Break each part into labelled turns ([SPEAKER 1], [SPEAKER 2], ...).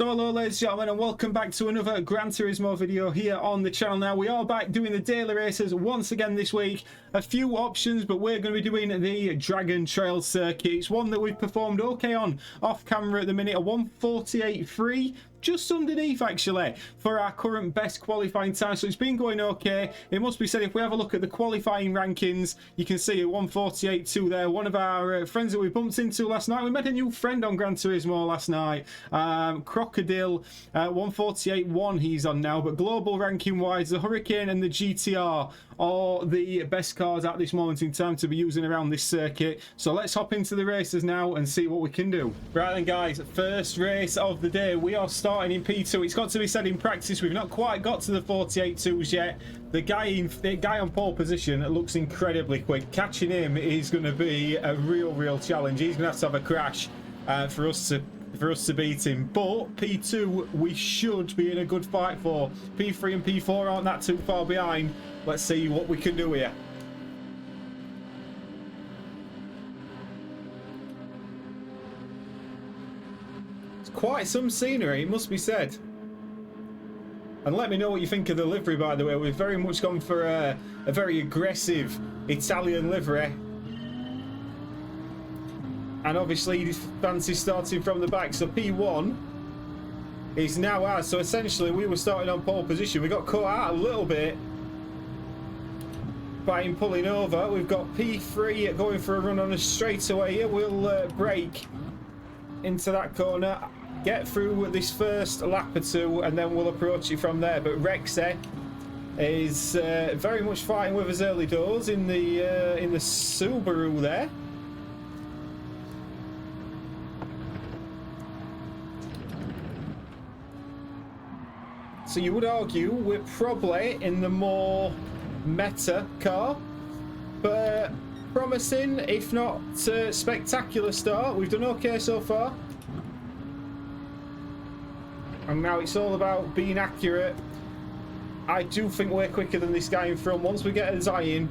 [SPEAKER 1] So hello ladies and gentlemen, and welcome back to another Gran Turismo video here on the channel. Now we are back doing the daily races once again this week. A few options, but we're going to be doing the Dragon Trail circuit. It's one that we've performed okay on off camera at the minute, a 1:48.3. Just underneath actually for our current best qualifying time, so it's been going okay. It must be said, if we have a look at the qualifying rankings, you can see a 1:48.2 there. One of our friends that we bumped into last night, we met a new friend on Gran Turismo last night, Crocodile, 1:48.1 he's on now. But global ranking wise, the Hurricane and the GTR are the best cars at this moment in time to be using around this circuit. So let's hop into the races now and see what we can do. Right then guys, first race of the day, we are starting in P2. It's got to be said, in practice we've not quite got to the 48.2s yet. The guy on pole position looks incredibly quick. Catching him is going to be a real challenge. He's going to have a crash for us to beat him. But P2 we should be in a good fight for. P3 and P4 aren't that too far behind. Let's see what we can do here. It's quite some scenery, it must be said. And let me know what you think of the livery, by the way. We've very much gone for a very aggressive Italian livery. And obviously this fancy starting from the back, so P1 is now ours. So essentially we were starting on pole position. We got caught out a little bit by him pulling over. We've got P3 going for a run on a straightaway here. We'll brake into that corner, get through this first lap or two, and then we'll approach it from there. But Rexy is very much fighting with us early doors in the Subaru there. So you would argue we're probably in the more meta car, but promising, if not spectacular start. We've done okay so far. And now it's all about being accurate. I do think we're quicker than this guy in front. Once we get a Zion,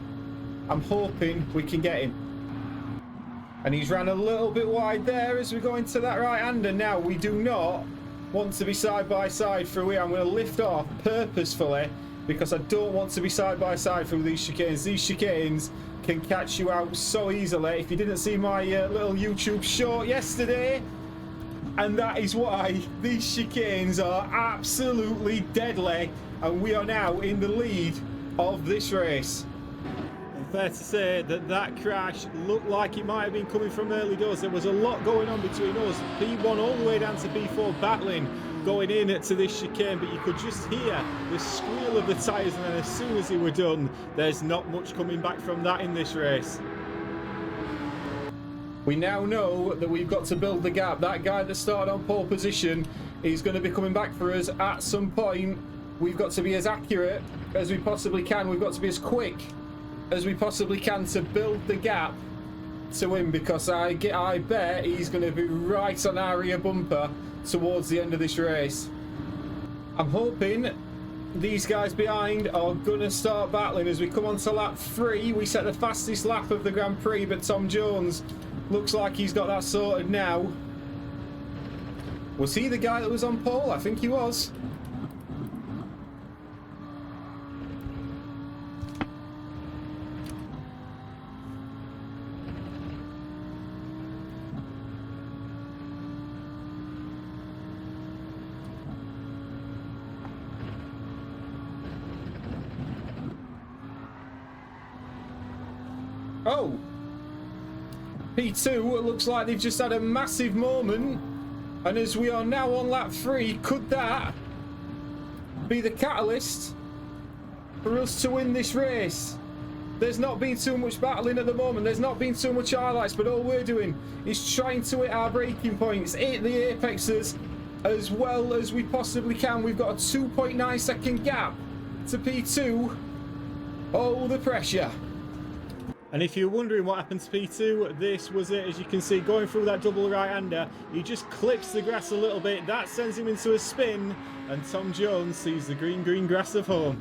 [SPEAKER 1] I'm hoping we can get him. And he's ran a little bit wide there as we go into that right-hander. Now we do not want to be side by side through here. I'm going to lift off purposefully because I don't want to be side by side through these chicanes. These chicanes can catch you out so easily. If you didn't see my little YouTube short yesterday, and that is why these chicanes are absolutely deadly, and we are now in the lead of this race. Fair to say that that crash looked like it might have been coming from early doors. There was a lot going on between us. P1 all the way down to P4 battling, going in to this chicane, but you could just hear the squeal of the tyres, and then as soon as they were done, there's not much coming back from that in this race. We now know that we've got to build the gap. That guy that started on pole position is going to be coming back for us at some point. We've got to be as accurate as we possibly can. We've got to be as quick as we possibly can to build the gap to him, because I bet he's going to be right on our rear bumper towards the end of this race. I'm hoping these guys behind are going to start battling as we come on to lap 3. We set the fastest lap of the Grand Prix, but Tom Jones looks like he's got that sorted now. Was he the guy that was on pole? I think he was. Oh, P2 looks like they've just had a massive moment, and as we are now on lap 3, could that be the catalyst for us to win this race? There's not been too much battling at the moment, there's not been too much highlights, but all we're doing is trying to hit our braking points, hit the apexes as well as we possibly can. We've got a 2.9 second gap to P2. Oh, the pressure. And if you're wondering what happened to P2, this was it. As you can see, going through that double right-hander, he just clips the grass a little bit. That sends him into a spin, and Tom Jones sees the green grass of home.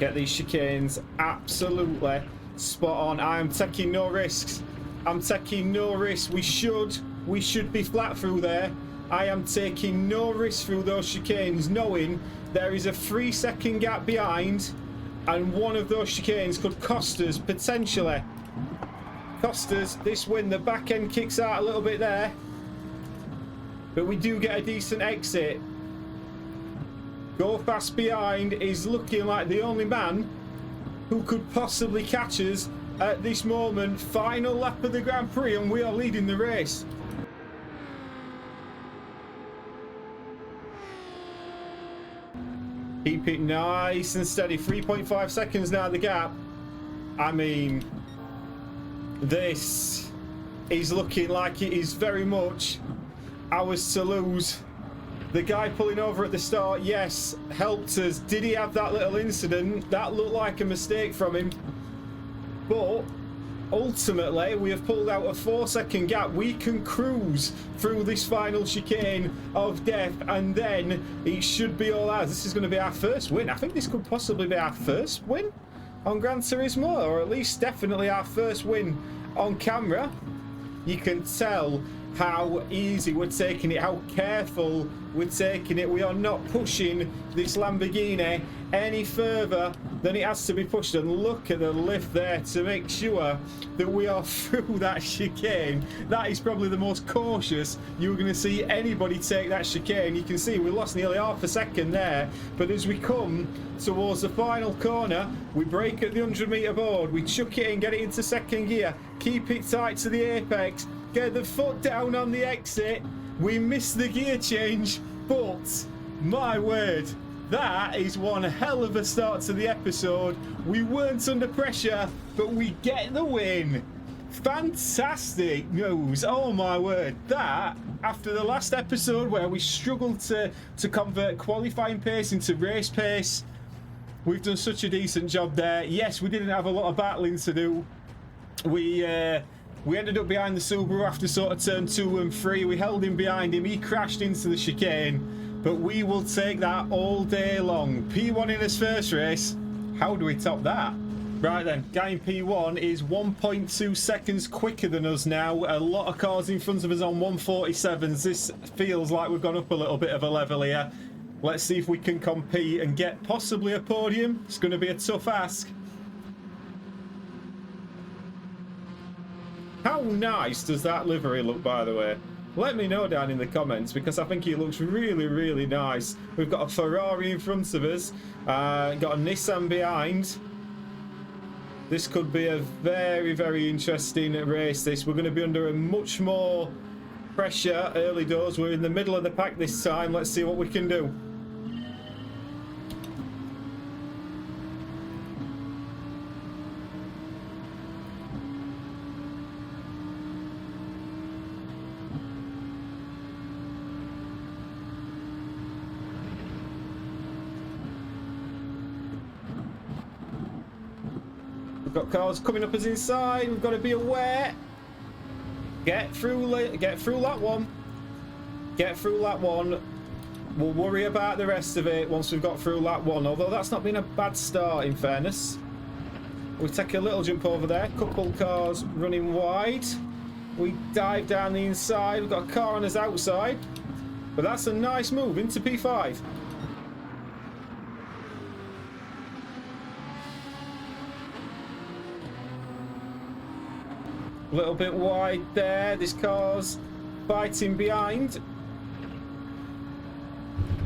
[SPEAKER 1] Get these chicanes absolutely spot on. I am taking no risks. I'm taking no risks. We should be flat through there. I am taking no risk through those chicanes, knowing there is a 3-second gap behind, and one of those chicanes could cost us, potentially. Cost us this win. The back end kicks out a little bit there, but we do get a decent exit. Go Fast behind is looking like the only man who could possibly catch us at this moment. Final lap of the Grand Prix, and we are leading the race. Keep it nice and steady. 3.5 seconds now, the gap. I mean, this is looking like it is very much ours to lose. The guy pulling over at the start, yes, helped us. Did he have that little incident? That looked like a mistake from him. But ultimately, we have pulled out a 4-second gap. We can cruise through this final chicane of death, and then it should be all ours. This is going to be our first win. I think this could possibly be our first win on Gran Turismo, or at least definitely our first win on camera. You can tell how easy we're taking it, how careful we're taking it. We are not pushing this Lamborghini any further than it has to be pushed. And look at the lift there to make sure that we are through that chicane. That is probably the most cautious you're going to see anybody take that chicane. You can see we lost nearly half a second there, but as we come towards the final corner, we brake at the 100-meter board, we chuck it in, get it into second gear, keep it tight to the apex, get the foot down on the exit. We missed the gear change, but my word, that is one hell of a start to the episode. We weren't under pressure, but we get the win. Fantastic news. Oh my word. That, after the last episode where we struggled to convert qualifying pace into race pace, we've done such a decent job there. Yes, we didn't have a lot of battling to do. We ended up behind the Subaru after sort of turn 2 and 3. We held him behind him. He crashed into the chicane, but we will take that all day long. P1 in his first race. How do we top that? Right then, guy in P1 is 1.2 seconds quicker than us now. A lot of cars in front of us on 147s. This feels like we've gone up a little bit of a level here. Let's see if we can compete and get possibly a podium. It's going to be a tough ask. How nice does that livery look, by the way? Let me know down in the comments, because I think it looks really, really nice. We've got a Ferrari in front of us, got a Nissan behind. This could be a very, very interesting race, this. We're going to be under a much more pressure early doors. We're in the middle of the pack this time. Let's see what we can do. We've got cars coming up us inside. We've got to be aware. Get through that one. Get through that one. We'll worry about the rest of it once we've got through that one. Although that's not been a bad start, in fairness. We take a little jump over there. Couple cars running wide. We dive down the inside. We've got a car on us outside. But that's a nice move into P5. A little bit wide there. This car's fighting behind.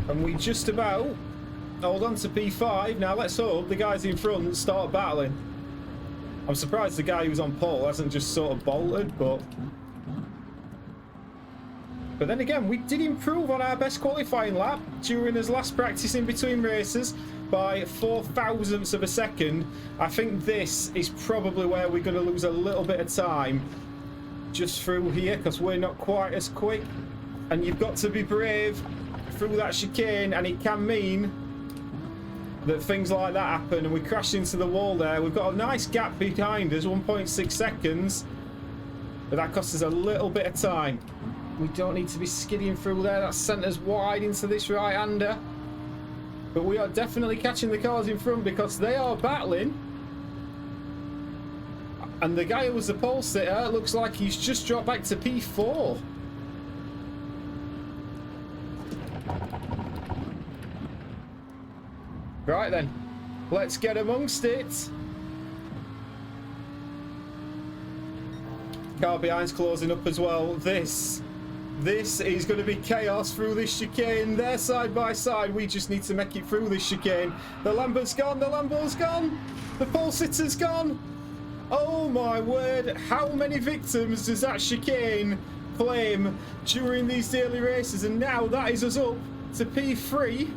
[SPEAKER 1] And we just about hold on to P5. Now let's hope the guys in front start battling. I'm surprised the guy who was on pole hasn't just sort of bolted, but then again, we did improve on our best qualifying lap during his last practice in between races by 0.004 of a second. I think this is probably where we're going to lose a little bit of time just through here, because we're not quite as quick. And you've got to be brave through that chicane, and it can mean that things like that happen and we crash into the wall there. We've got a nice gap behind us, 1.6 seconds, but that costs us a little bit of time. We don't need to be skidding through there. That sent us wide into this right-hander. But we are definitely catching the cars in front because they are battling. And the guy who was the pole sitter looks like he's just dropped back to P4. Right then, let's get amongst it. Car behind's closing up as well. This is going to be chaos through this chicane. They're side by side. We just need to make it through this chicane. The Lambo's gone. The Lambo's gone. The pole sitter's gone. Oh my word. How many victims does that chicane claim during these daily races? And now that is us up to P3.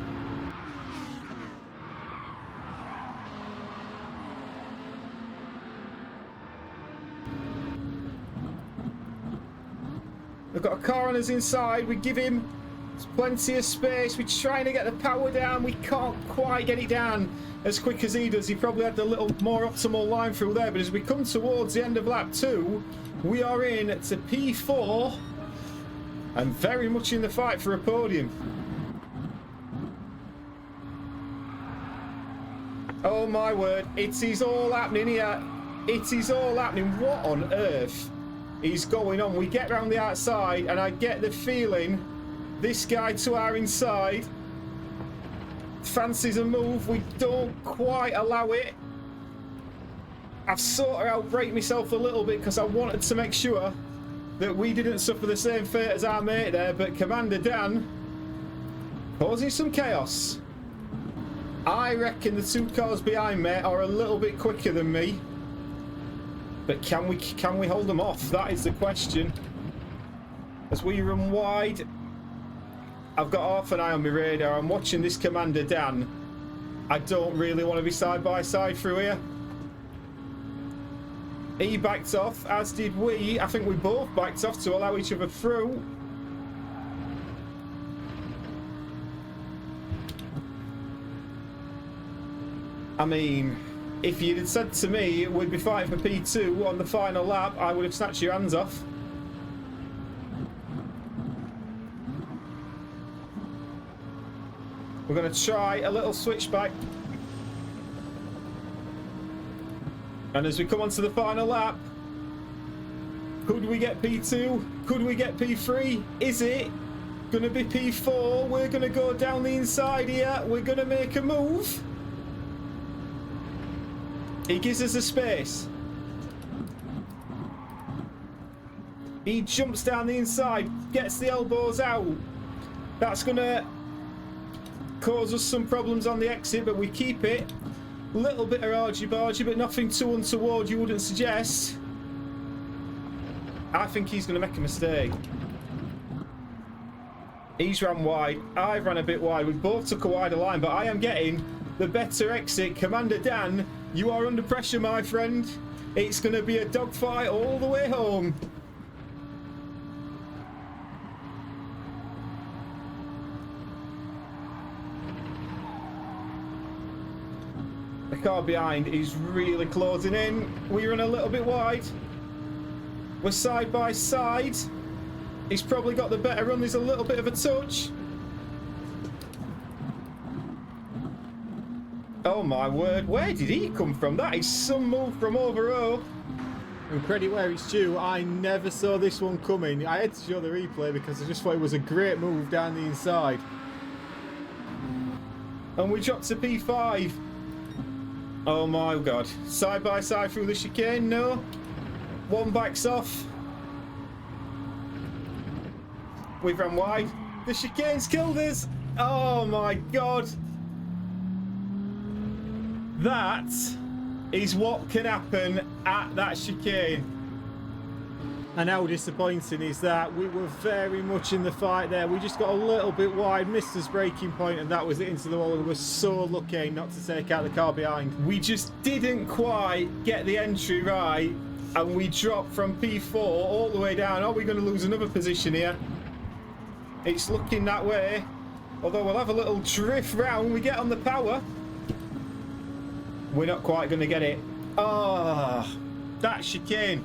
[SPEAKER 1] We've got a car on us inside. We give him plenty of space. We're trying to get the power down. We can't quite get it down as quick as he does. He probably had a little more optimal line through there. But as we come towards the end of lap 2, we are in to P4 and very much in the fight for a podium. Oh my word, it is all happening here. It is all happening. What on earth is going on? We get round the outside and I get the feeling this guy to our inside fancies a move. We don't quite allow it. I've sort of outbraked myself a little bit because I wanted to make sure that we didn't suffer the same fate as our mate there, but Commander Dan causing some chaos. I reckon the 2 cars behind me are a little bit quicker than me. But can we hold them off? That is the question. As we run wide, I've got half an eye on my radar. I'm watching this Commander Dan. I don't really want to be side by side through here. He backed off, as did we. I think we both backed off to allow each other through. I mean, if you'd said to me we'd be fighting for P2 on the final lap, I would have snatched your hands off. We're going to try a little switchback. And as we come onto the final lap, could we get P2? Could we get P3? Is it going to be P4? We're going to go down the inside here. We're going to make a move. He gives us a space. He jumps down the inside, gets the elbows out. That's going to cause us some problems on the exit, but we keep it. A little bit of argy-bargy, but nothing too untoward, you wouldn't suggest. I think he's going to make a mistake. He's ran wide. I've ran a bit wide. We both took a wider line, but I am getting the better exit. Commander Dan, you are under pressure, my friend. It's going to be a dogfight all the way home. The car behind is really closing in. We run a little bit wide. We're side by side. He's probably got the better run. There's a little bit of a touch. Oh my word, where did he come from? That is some move from over O.
[SPEAKER 2] And credit where it's due, I never saw this one coming. I had to show the replay because I just thought it was a great move down the inside.
[SPEAKER 1] And we dropped to P5. Oh my god. Side by side through the chicane, no. One backs off. We've run wide. The chicane's killed us. Oh my god. That is what can happen at that chicane.
[SPEAKER 2] And how disappointing is that? We were very much in the fight there. We just got a little bit wide, missed his braking point, and that was it into the wall. We were so lucky not to take out the car behind.
[SPEAKER 1] We just didn't quite get the entry right, and we dropped from P4 all the way down. Are we going to lose another position here? It's looking that way. Although we'll have a little drift round. We get on the power. We're not quite going to get it. Ah, that chicane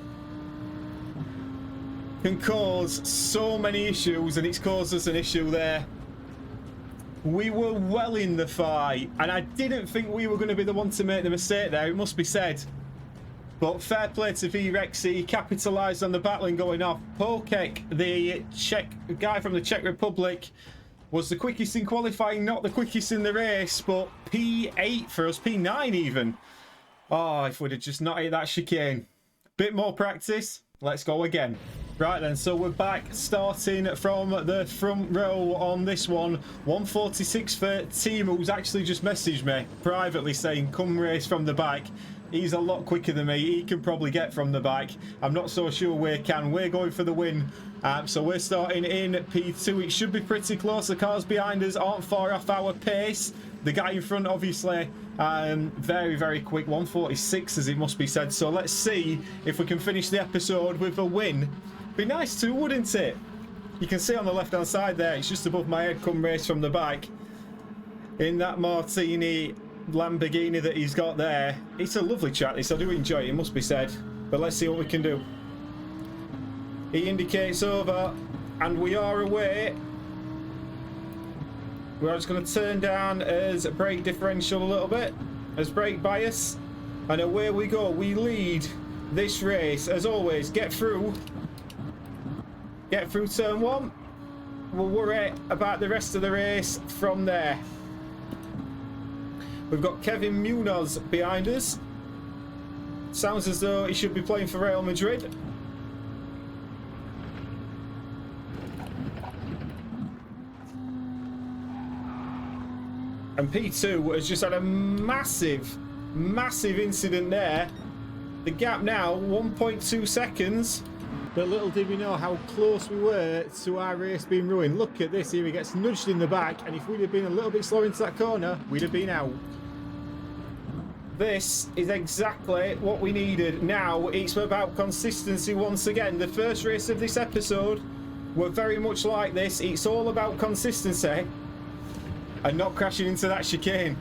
[SPEAKER 1] can cause so many issues, and it's caused us an issue there. We were well in the fight, and I didn't think we were going to be the one to make the mistake there, it must be said. But fair play to Vrexy, he capitalised on the battling going off. Polkek, the Czech guy from the Czech Republic, Was the quickest in qualifying, not the quickest in the race, but P8 for us, P9 even. Oh, if we'd have just not hit that chicane. Bit more practice, let's go again. Right then, so we're back starting from the front row on this one. 146 for Timo, who's actually just messaged me privately saying, come race from the back. He's a lot quicker than me. He can probably get from the back. I'm not so sure we can. We're going for the win. So we're starting in P2. It should be pretty close. The cars behind us aren't far off our pace. The guy in front, obviously, very, very quick. 146, as it must be said. So let's see if we can finish the episode with a win. Be nice too, wouldn't it? You can see on the left-hand side there, it's just above my head, come race from the back. In that Martini Lamborghini that he's got there. It's a lovely track, this. I do enjoy it, it must be said. But let's see what we can do. He indicates over, and we are away. We're just going to turn down as brake differential a little bit, as brake bias, and away we go. We lead this race, as always. Get through turn one. We'll worry about the rest of the race from there. We've got Kevin Munoz behind us. Sounds as though he should be playing for Real Madrid. And P2 has just had a massive incident there. The gap now, 1.2 seconds.
[SPEAKER 2] But little did we know how close we were to our race being ruined. Look at this here, he gets nudged in the back, and if we'd have been a little bit slower into that corner, we'd have been out.
[SPEAKER 1] This is exactly what we needed. Now it's about consistency once again. The first race of this episode were very much like this. It's all about consistency and not crashing into that chicane.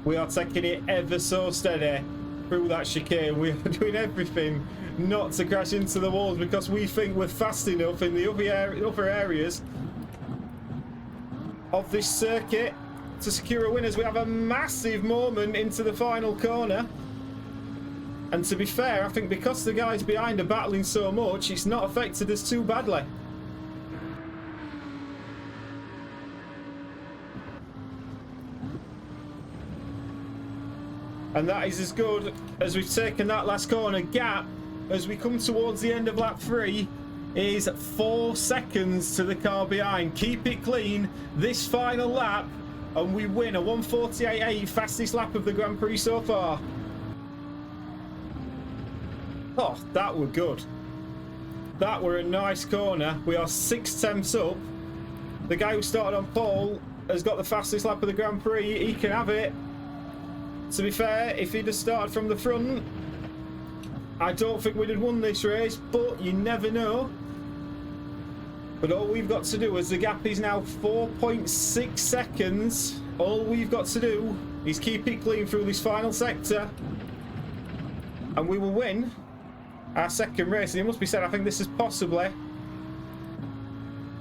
[SPEAKER 1] We are taking it ever so steady through that chicane. We are doing everything not to crash into the walls because we think we're fast enough in the other areas of this circuit to secure a win, as we have a massive moment into the final corner. And to be fair, I think because the guys behind are battling so much, it's not affected us too badly. And that is as good as we've taken that last corner. Gap, as we come towards the end of lap 3, is 4 seconds to the car behind. Keep it clean this final lap, and we win a 1:48.8, fastest lap of the Grand Prix so far. Oh, that were good. That were a nice corner. We are 6 tenths up. The guy who started on pole has got the fastest lap of the Grand Prix. He can have it. To be fair, if he'd have started from the front, I don't think we'd have won this race, but you never know. But all we've got to do, as the gap is now 4.6 seconds, all we've got to do is keep it clean through this final sector, and we will win our second race. And it must be said, I think this is possibly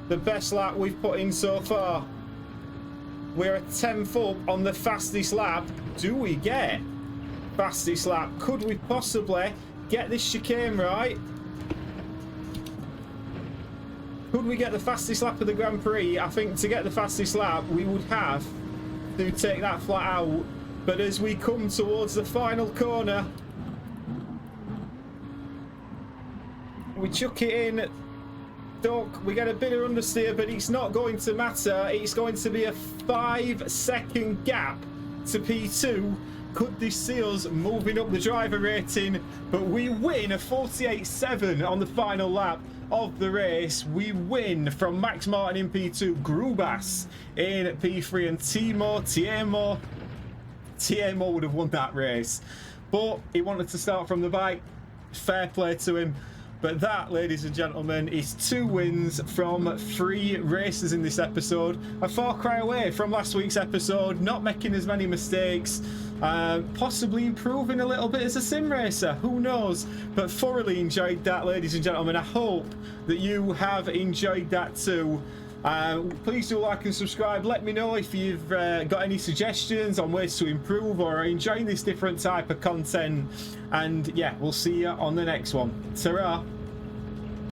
[SPEAKER 1] the best lap we've put in so far. We're a 10th up on the fastest lap. Do we get fastest lap? Could we possibly get this chicane right? Could we get the fastest lap of the Grand Prix? I think to get the fastest lap, we would have to take that flat out. But as we come towards the final corner, we chuck it in. We get a bit of understeer, but it's not going to matter. It's going to be a 5-second gap to P2. Could this see us moving up the driver rating? But we win a 48.7 on the final lap of the race. We win from Max Martin in P2, Grubas in P3, and Tiemo would have won that race. But he wanted to start from the back. Fair play to him. But that, ladies and gentlemen, is 2 wins from 3 races in this episode. A far cry away from last week's episode, not making as many mistakes, possibly improving a little bit as a sim racer, who knows? But thoroughly enjoyed that, ladies and gentlemen. I hope that you have enjoyed that too. Please do like and subscribe. Let me know if you've got any suggestions on ways to improve or are enjoying this different type of content. And yeah, we'll see you on the next one. Ta-ra!